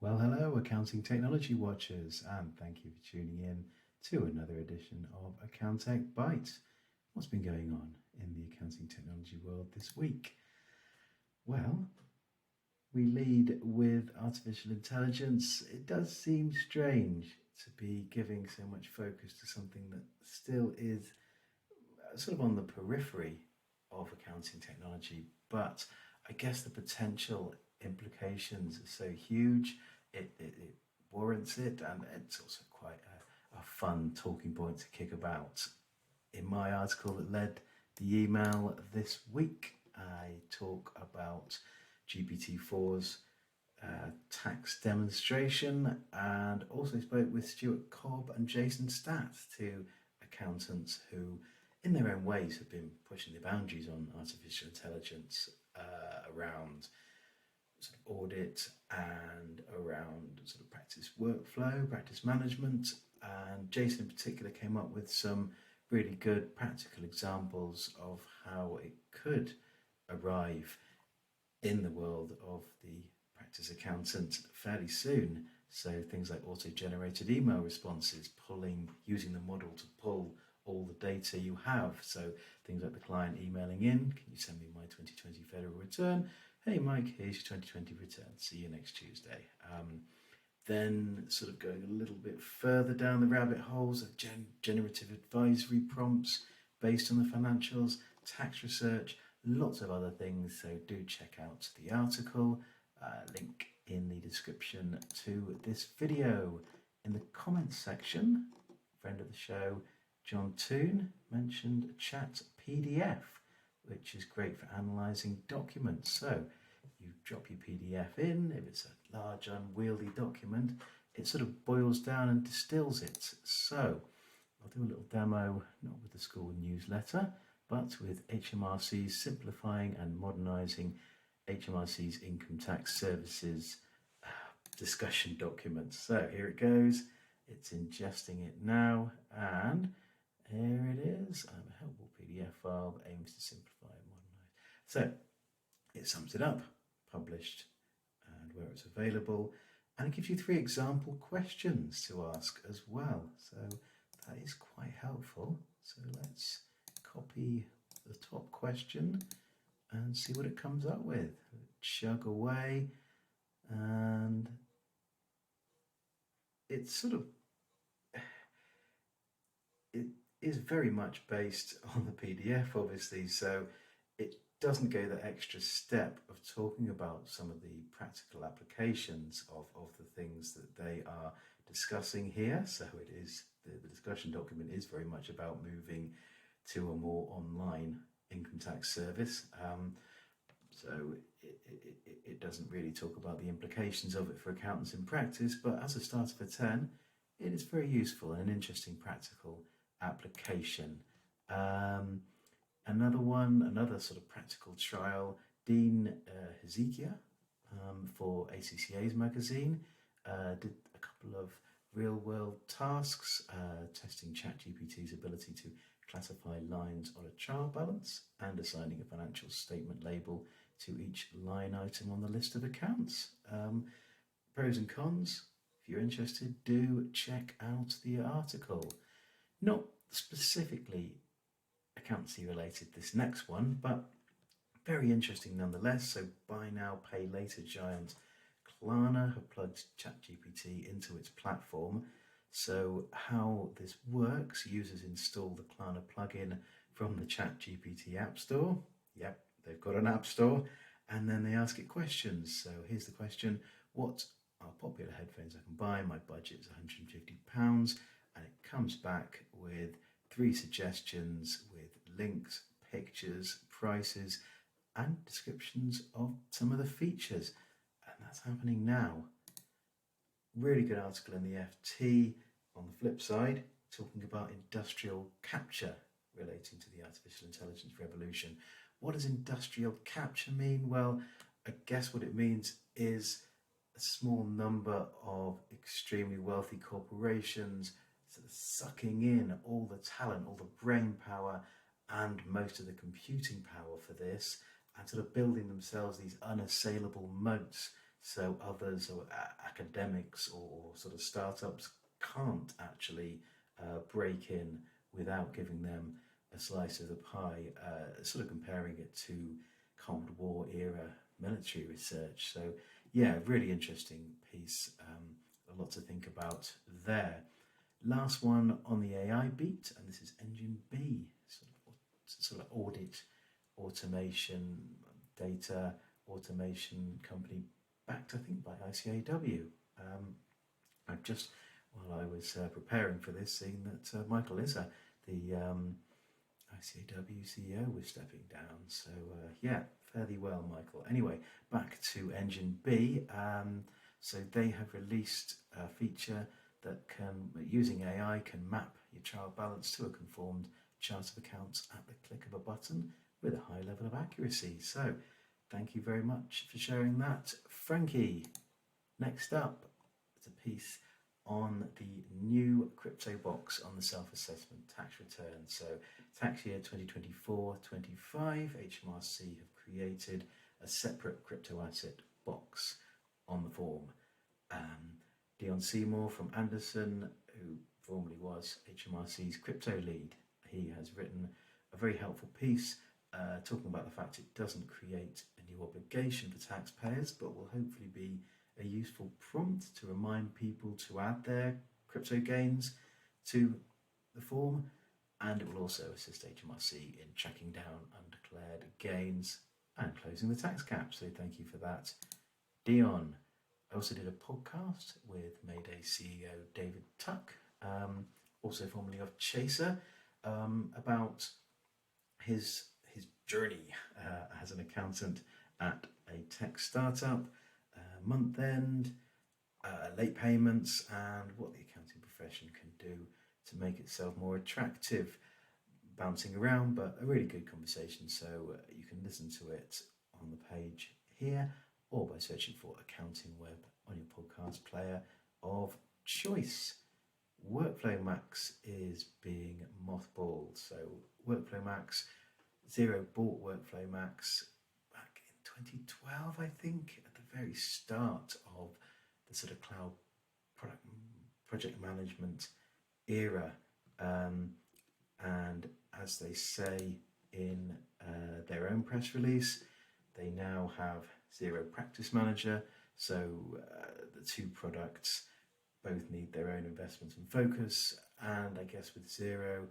Well, hello, accounting technology watchers, and thank you for tuning in to another edition of Accountech Bytes. What's been going on in the accounting technology world this week? Well, we lead with artificial intelligence. It does seem strange to be giving so much focus to something that still is sort of on the periphery of accounting technology, but I guess the potential implications are so huge, it warrants it, and it's also quite a fun talking point to kick about. In my article that led the email this week, I talk about GPT-4's tax demonstration, and also spoke with Stuart Cobb and Jason Statt, two accountants who in their own ways have been pushing the boundaries on artificial intelligence around sort of audit and around sort of practice workflow, practice management. And Jason in particular came up with some really good practical examples of how it could arrive in the world of the practice accountant fairly soon. So things like auto-generated email responses, using the model to pull all the data you have. So things like the client emailing in, can you send me my 2020 federal return? Hey Mike, here's your 2020 return, see you next Tuesday. Then sort of going a little bit further down the rabbit holes of generative advisory prompts based on the financials, tax research, lots of other things. So do check out the article, link in the description to this video. In the comments section, friend of the show, John Toon, mentioned Chat PDF, which is great for analysing documents. So you drop your PDF in. If it's a large unwieldy document, it sort of boils down and distills it. So I'll do a little demo, not with the school newsletter, but with HMRC's simplifying and modernising HMRC's income tax services discussion document. So here it goes. It's ingesting it now, and here it is. A helpful PDF file that aims to simplify and modernise. So it sums it up, published and where it's available, and it gives you 3 example questions to ask as well. So that is quite helpful. So let's copy the top question and see what it comes up with. Chug away, and it's sort of, it is very much based on the PDF, obviously, so it doesn't go the extra step of talking about some of the practical applications of the things that they are discussing here. So it is, the discussion document is very much about moving to a more online income tax service. So it doesn't really talk about the implications of it for accountants in practice, but as a starter for 10, it is very useful and an interesting practical application. Another sort of practical trial, Dean Hezekiah for ACCA's magazine did a couple of real-world tasks, testing ChatGPT's ability to classify lines on a trial balance and assigning a financial statement label to each line item on the list of accounts. Pros and cons, if you're interested, do check out the article. Not specifically accountancy related, this next one, but very interesting nonetheless. So buy now, pay later giant Klarna have plugged ChatGPT into its platform. So how this works, users install the Klarna plugin from the ChatGPT App Store. Yep, they've got an app store, and then they ask it questions. So here's the question: what are popular headphones I can buy? My budget is £150, and it comes back with 3 suggestions with links, pictures, prices, and descriptions of some of the features. And that's happening now. Really good article in the FT on the flip side, talking about industrial capture relating to the artificial intelligence revolution. What does industrial capture mean? Well, I guess what it means is a small number of extremely wealthy corporations sort of sucking in all the talent, all the brain power, and most of the computing power for this, and sort of building themselves these unassailable moats so others or academics or sort of startups can't actually break in without giving them a slice of the pie, sort of comparing it to Cold War era military research. So yeah, really interesting piece, a lot to think about there. Last one on the AI beat, and this is Engine B, sort of audit automation, data automation company backed, I think, by ICAW. I've just, while I was preparing for this, seen that Michael Isser, the ICAW CEO, was stepping down. So yeah, fairly well, Michael. Anyway, back to Engine B. So they have released a feature that can, using AI, can map your trial balance to a conformed chart of accounts at the click of a button with a high level of accuracy. So thank you very much for sharing that, Frankie. Next up, it's a piece on the new crypto box on the self-assessment tax return. So tax year 2024-25, HMRC have created a separate crypto asset box on the form. Dion Seymour from Anderson, who formerly was HMRC's crypto lead, he has written a very helpful piece talking about the fact it doesn't create a new obligation for taxpayers, but will hopefully be a useful prompt to remind people to add their crypto gains to the form, and it will also assist HMRC in tracking down undeclared gains and closing the tax cap. So thank you for that, Dion. I also did a podcast with Mayday CEO David Tuck, also formerly of Chaser, about his journey as an accountant at a tech startup, month end, late payments, and what the accounting profession can do to make itself more attractive. Bouncing around, but a really good conversation. So you can listen to it on the page here, or by searching for Accounting Web on your podcast player of choice. WorkflowMax is being mothballed. So WorkflowMax, Xero bought WorkflowMax back in 2012, I think, at the very start of the sort of cloud project management era. And as they say in their own press release, they now have Xero Practice Manager. So the two products both need their own investment and focus. And I guess with Xero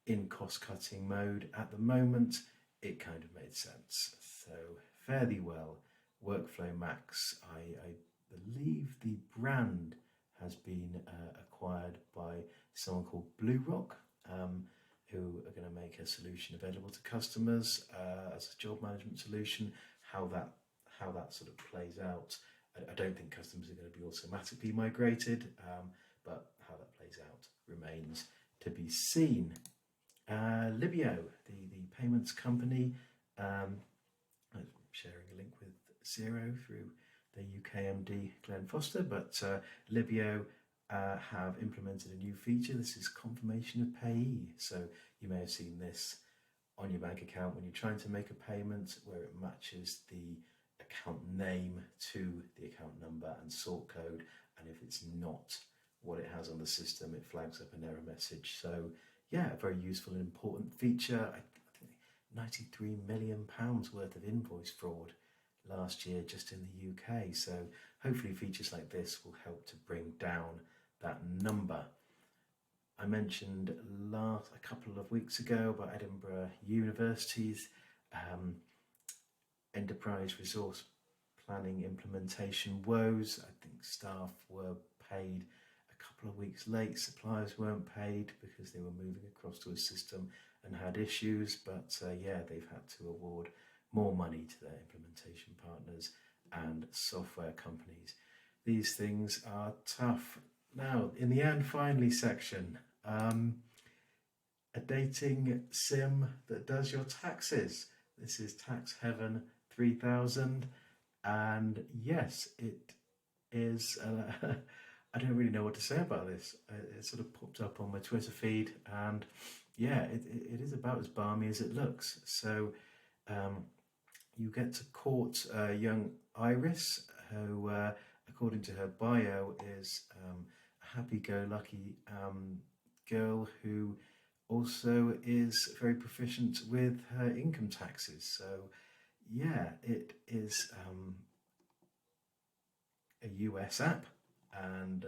in cost-cutting mode at the moment, it kind of made sense. So fairly well. WorkflowMax, I believe the brand has been acquired by someone called BlueRock, who are going to make a solution available to customers as a job management solution. How that sort of plays out, I don't think customers are going to be automatically migrated, but how that plays out remains to be seen. Libyo, the payments company, I'm sharing a link with Xero through the UKMD Glenn Foster, but Libyo have implemented a new feature. This is confirmation of payee. So you may have seen this on your bank account when you're trying to make a payment, where it matches the account name to the account number and sort code, and if it's not what it has on the system, it flags up an error message. So yeah, a very useful and important feature. I think £93 million worth of invoice fraud last year just in the UK. So hopefully features like this will help to bring down that number. I mentioned a couple of weeks ago about Edinburgh University's enterprise resource planning implementation woes. I think staff were paid a couple of weeks late, suppliers weren't paid because they were moving across to a system and had issues, but yeah, they've had to award more money to their implementation partners and software companies. These things are tough. Now, in the and finally section, a dating sim that does your taxes. This is Tax Heaven 3000, and yes, it is. I don't really know what to say about this. It sort of popped up on my Twitter feed, and yeah, it is about as balmy as it looks. So you get to court young Iris, who, according to her bio, is a happy-go-lucky girl who also is very proficient with her income taxes. So yeah, it is a US app, and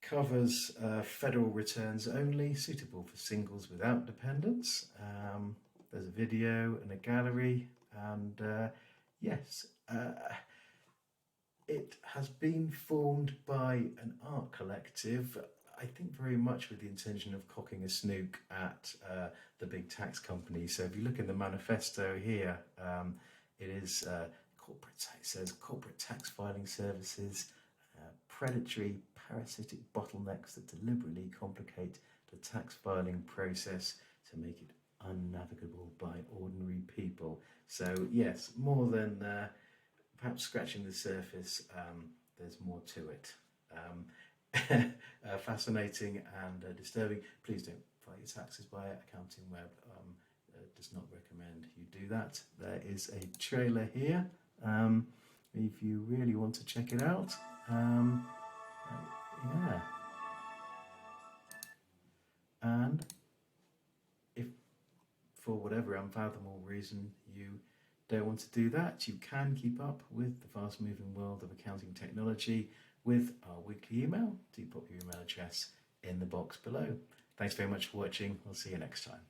covers federal returns only, suitable for singles without dependents. There's a video and a gallery, and yes, it has been formed by an art collective, I think very much with the intention of cocking a snook at the big tax companies. So if you look in the manifesto here, it is corporate tax, says corporate tax filing services, predatory parasitic bottlenecks that deliberately complicate the tax filing process to make it unnavigable by ordinary people. So yes, more than perhaps scratching the surface, there's more to it. Fascinating and disturbing. Please don't file your taxes by Accounting Web. Does not recommend you do that. There is a trailer here if you really want to check it out. Yeah. And if for whatever unfathomable reason you don't want to do that, you can keep up with the fast moving world of accounting technology with our weekly email. Do pop your email address in the box below. Thanks very much for watching. I'll see you next time.